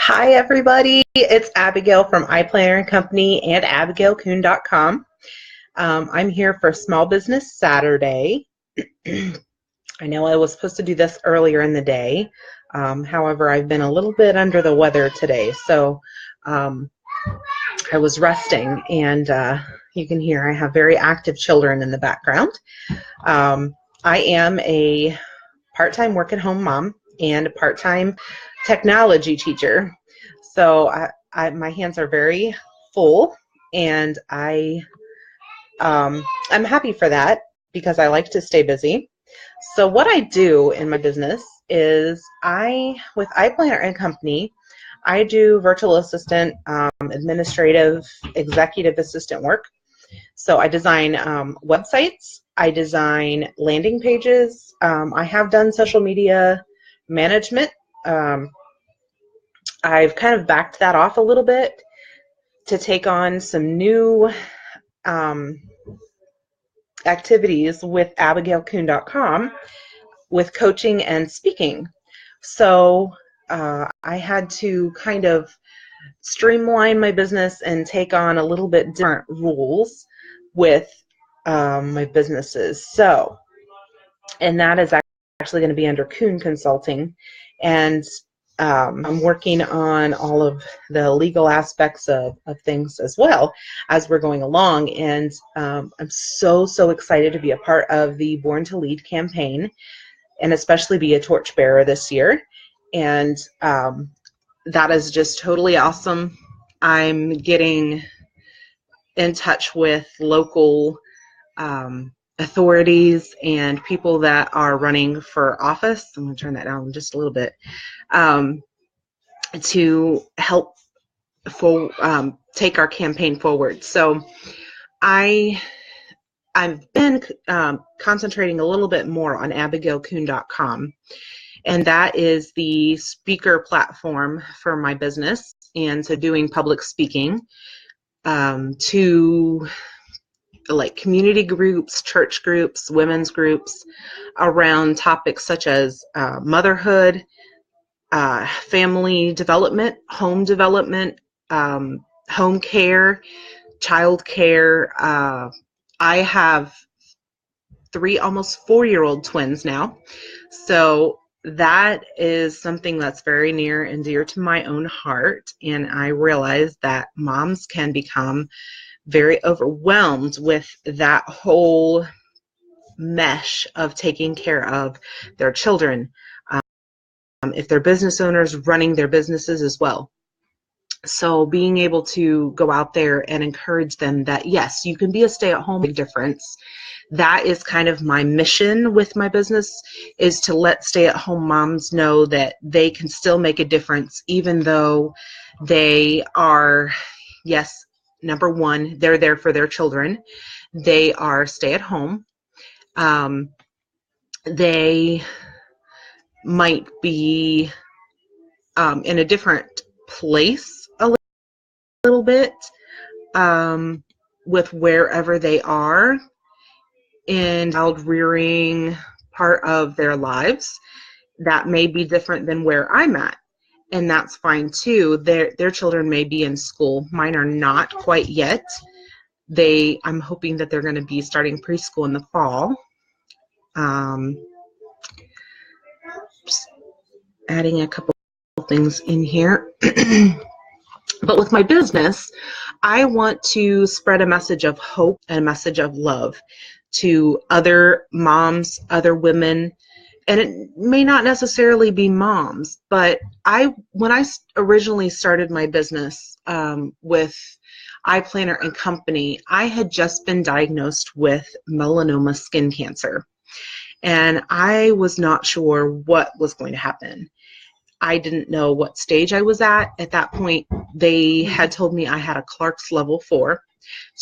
Hi, everybody. It's Abigail from iPlanner and Company and AbigailKoon.com. I'm here for Small Business Saturday. I know I was supposed to do this earlier in the day. However, I've been a little bit under the weather today, so I was resting, and you can hear I have very active children in the background. I am a part-time work-at-home mom and a part-time technology teacher. So my hands are very full, and I'm happy for that because I like to stay busy. So what I do in my business is with iPlanner and Company, I do virtual assistant, administrative, executive assistant work. So I design websites, I design landing pages, I have done social media management. I've kind of backed that off a little bit to take on some new activities with AbigailKoon.com with coaching and speaking. So I had to kind of streamline my business and take on a little bit different rules with my businesses. So, and that is actually going to be under Koon Consulting, and I'm working on all of the legal aspects of things as well as we're going along, and I'm so excited to be a part of the Born to Lead campaign, and especially be a torchbearer this year, and that is just totally awesome. I'm getting in touch with local authorities and people that are running for office. I'm going to turn that down just a little bit to help take our campaign forward. So I've been concentrating a little bit more on AbigailKoon.com, and that is the speaker platform for my business, and so doing public speaking to like community groups, church groups, women's groups around topics such as motherhood, family development, home care, child care. I have 3 almost 4-year-old twins now, so that is something that's very near and dear to my own heart, and I realize that moms can become very overwhelmed with that whole mesh of taking care of their children, if they're business owners, running their businesses as well. So being able to go out there and encourage them that yes, you can be a stay-at-home, big difference. That is kind of my mission with my business, is to let stay-at-home moms know that they can still make a difference, even though they are, yes, number one, they're there for their children. They are stay-at-home. They might be in a different place a little bit with wherever they are in child rearing part of their lives. That may be different than where I'm at, and that's fine too. Their children may be in school. Mine are not quite yet. I'm hoping that they're going to be starting preschool in the fall. Just adding a couple things in here. But with my business, I want to spread a message of hope and a message of love to other moms, other women, and it may not necessarily be moms, but when I originally started my business with iPlanner and Company, I had just been diagnosed with melanoma skin cancer, and I was not sure what was going to happen. I didn't know what stage I was at. At that point, they had told me I had a Clark's level 4.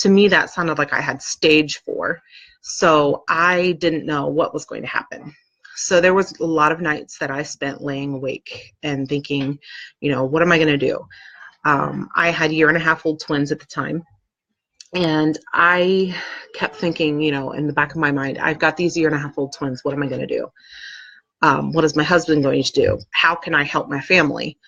To me, that sounded like I had stage 4. So I didn't know what was going to happen. So there was a lot of nights that I spent laying awake and thinking, what am I going to do? I had 1.5-year-old twins at the time. And I kept thinking, in the back of my mind, I've got these 1.5-year-old twins. What am I going to do? What is my husband going to do? How can I help my family?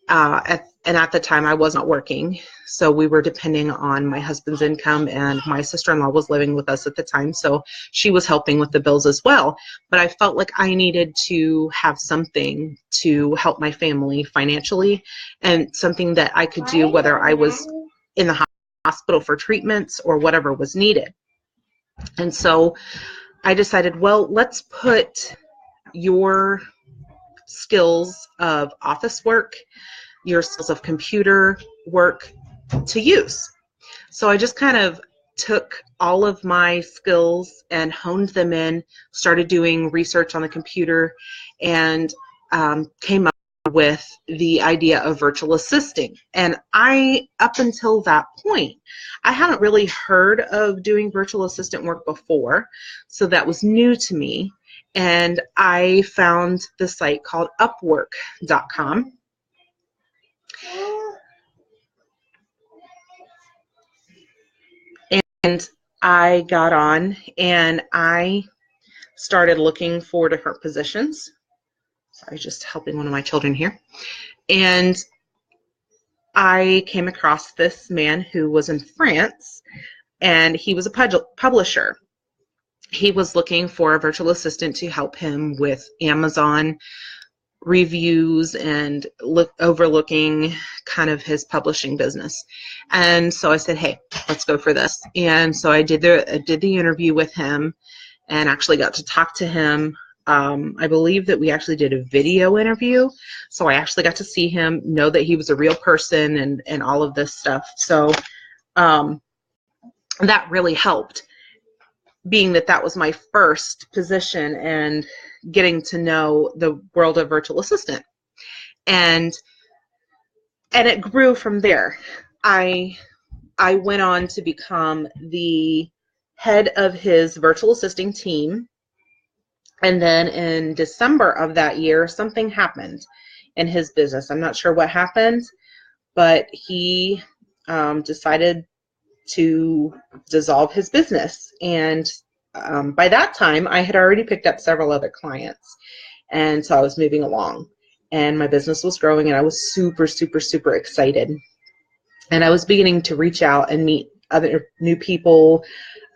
And at the time I was not working, so we were depending on my husband's income, and my sister-in-law was living with us at the time, so she was helping with the bills as well. But I felt like I needed to have something to help my family financially, and something that I could do whether I was in the hospital for treatments or whatever was needed. And so I decided, well, let's put your skills of office work, your skills of computer work to use. So I just kind of took all of my skills and honed them in, started doing research on the computer, and came up with the idea of virtual assisting. And up until that point, I hadn't really heard of doing virtual assistant work before, so that was new to me. And I found the site called Upwork.com. And I got on and I started looking for different positions. Sorry, just helping one of my children here. And I came across this man who was in France, and he was a publisher. He was looking for a virtual assistant to help him with Amazon reviews and overlooking kind of his publishing business. And so I said, hey, let's go for this. And so I did the interview with him and actually got to talk to him. I believe that we actually did a video interview, so I actually got to see him, know that he was a real person, and all of this stuff. So that really helped, being that that was my first position and getting to know the world of virtual assistant. And it grew from there. I went on to become the head of his virtual assisting team. And then in December of that year, something happened in his business. I'm not sure what happened, but he decided to dissolve his business. And by that time, I had already picked up several other clients. And so I was moving along, and my business was growing, and I was super, super, super excited. And I was beginning to reach out and meet other new people.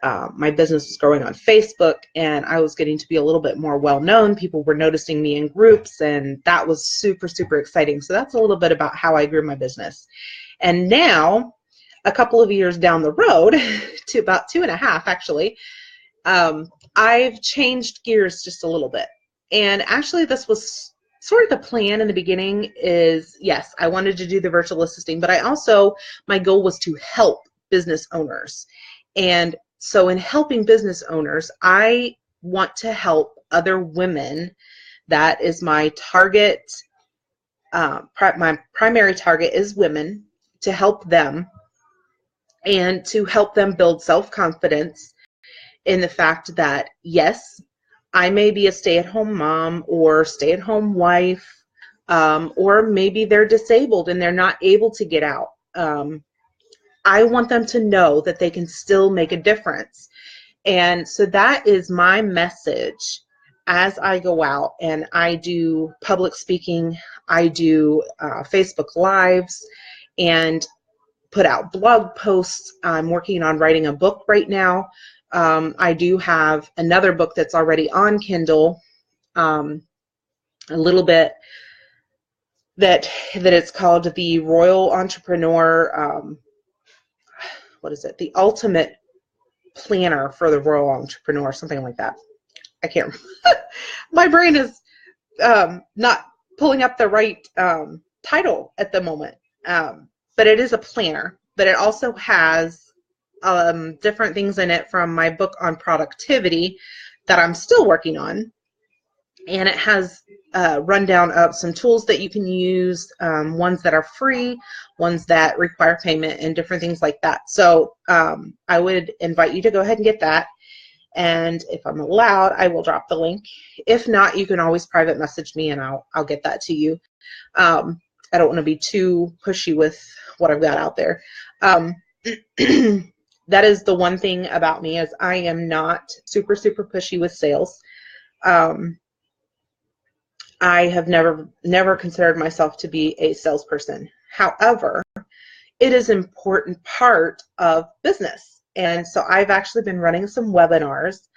My business was growing on Facebook, and I was getting to be a little bit more well-known. People were noticing me in groups, and that was super, super exciting. So that's a little bit about how I grew my business. And now, a couple of years down the road, to about 2.5 actually, I've changed gears just a little bit. And actually, this was sort of the plan in the beginning. Is yes, I wanted to do the virtual assisting, but my goal was to help business owners. And so in helping business owners, I want to help other women. That is my target. My primary target is women, to help them and to help them build self-confidence in the fact that, yes, I may be a stay-at-home mom or stay-at-home wife, or maybe they're disabled and they're not able to get out. I want them to know that they can still make a difference. And so that is my message as I go out and I do public speaking. I do Facebook Lives and put out blog posts. I'm working on writing a book right now. I do have another book that's already on Kindle, a little bit, that it's called The Royal Entrepreneur, what is it? The Ultimate Planner for the Royal Entrepreneur, something like that. I can't remember. My brain is not pulling up the right title at the moment. But it is a planner, but it also has different things in it from my book on productivity that I'm still working on. And it has a rundown of some tools that you can use, ones that are free, ones that require payment, and different things like that. So I would invite you to go ahead and get that. And if I'm allowed, I will drop the link. If not, you can always private message me and I'll get that to you. I don't want to be too pushy with what I've got out there. That is the one thing about me, is I am not super, super pushy with sales. I have never considered myself to be a salesperson. However, it is an important part of business. And so I've actually been running some webinars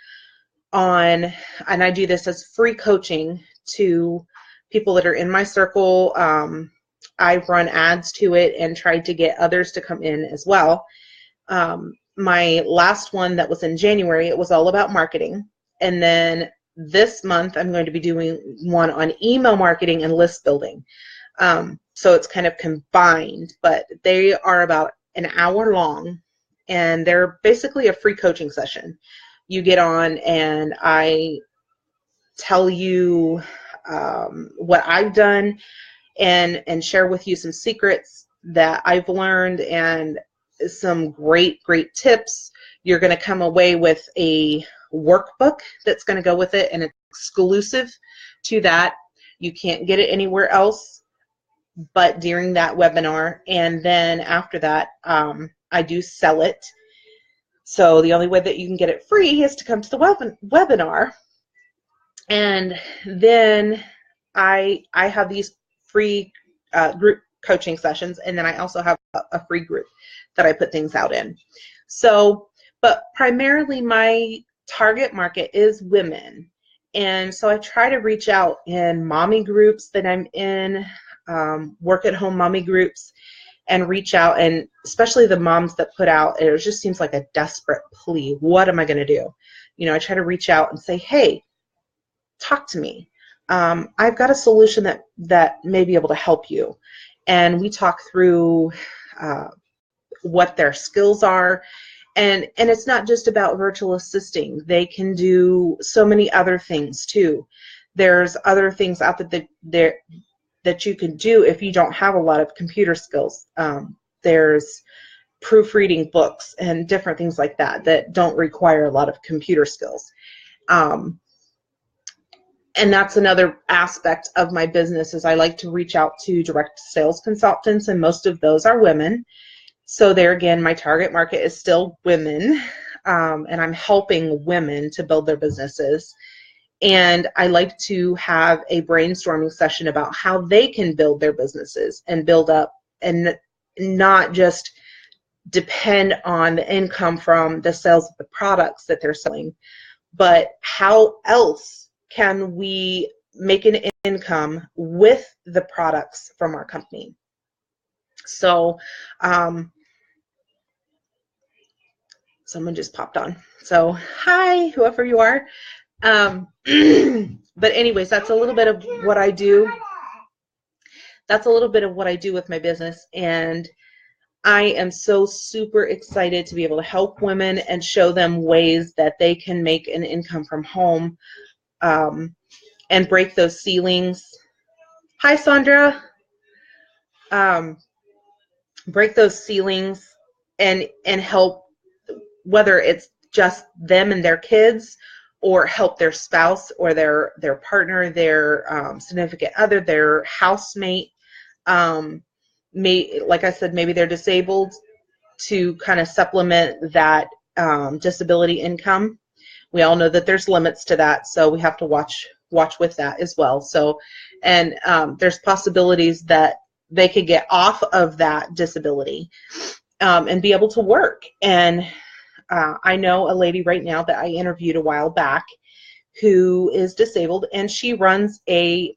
on, and I do this as free coaching to people that are in my circle. I run ads to it and tried to get others to come in as well. My last one that was in January, it was all about marketing. And then this month, I'm going to be doing one on email marketing and list building. So it's kind of combined, but they are about an hour long, and they're basically a free coaching session. You get on and I tell you what I've done and share with you some secrets that I've learned and some great tips. You're going to come away with a workbook that's going to go with it, and it's exclusive to that. You can't get it anywhere else but during that webinar. And then after that, I do sell it. So the only way that you can get it free is to come to the webinar. And then I have these free group coaching sessions, and then I also have a free group that I put things out in. So, but primarily my target market is women. And so I try to reach out in mommy groups that I'm in, work at home mommy groups, and reach out, and especially the moms that put out, it just seems like a desperate plea. What am I going to do? You know, I try to reach out and say, hey, talk to me. I've got a solution that may be able to help you. And we talk through what their skills are. And it's not just about virtual assisting. They can do so many other things too. There's other things out there that you can do if you don't have a lot of computer skills. There's proofreading books and different things like that don't require a lot of computer skills. And that's another aspect of my business, is I like to reach out to direct sales consultants, and most of those are women. So there again, my target market is still women, and I'm helping women to build their businesses. And I like to have a brainstorming session about how they can build their businesses and build up, and not just depend on the income from the sales of the products that they're selling, but how else can we make an income with the products from our company. So someone just popped on. So hi, whoever you are. But anyways, that's a little bit of what I do. That's a little bit of what I do with my business. And I am so super excited to be able to help women and show them ways that they can make an income from home, and break those ceilings. Hi, Sandra. Break those ceilings and help, whether it's just them and their kids, or help their spouse or their partner, their significant other, their housemate. Like I said, maybe they're disabled, to kind of supplement that disability income. We all know that there's limits to that, so we have to watch with that as well. So, and there's possibilities that they could get off of that disability and be able to work. And I know a lady right now that I interviewed a while back who is disabled, and she runs a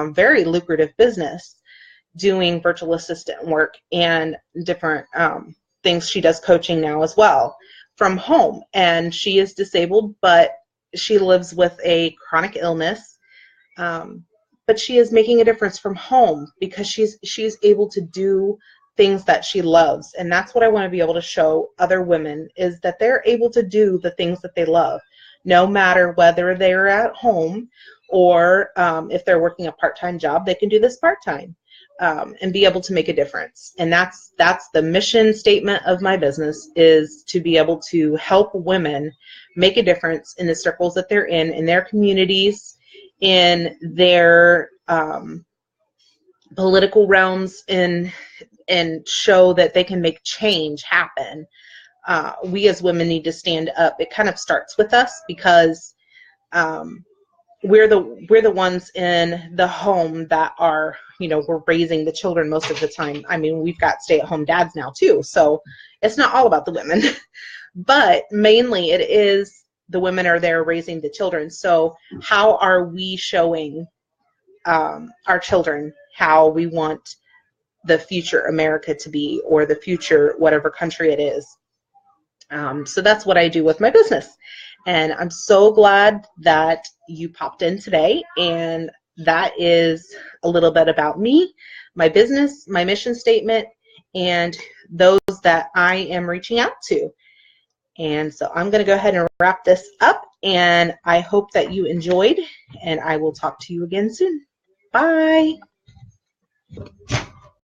very lucrative business doing virtual assistant work and different things. She does coaching now as well from home, and she is disabled, but she lives with a chronic illness, but she is making a difference from home because she's able to do things that she loves. And that's what I want to be able to show other women, is that they're able to do the things that they love, no matter whether they're at home or if they're working a part-time job, they can do this part-time. And be able to make a difference. And that's the mission statement of my business, is to be able to help women make a difference in the circles that they're in their communities, in their political realms, and show that they can make change happen. We as women need to stand up. It kind of starts with us, because we're the ones in the home that are, you know, we're raising the children most of the time. I mean, we've got stay-at-home dads now too, so it's not all about the women, but mainly it is the women are there raising the children. So how are we showing our children how we want the future America to be, or the future whatever country it is? So that's what I do with my business. And I'm so glad that you popped in today. And that is a little bit about me, my business, my mission statement, and those that I am reaching out to. And so I'm going to go ahead and wrap this up. And I hope that you enjoyed. And I will talk to you again soon. Bye.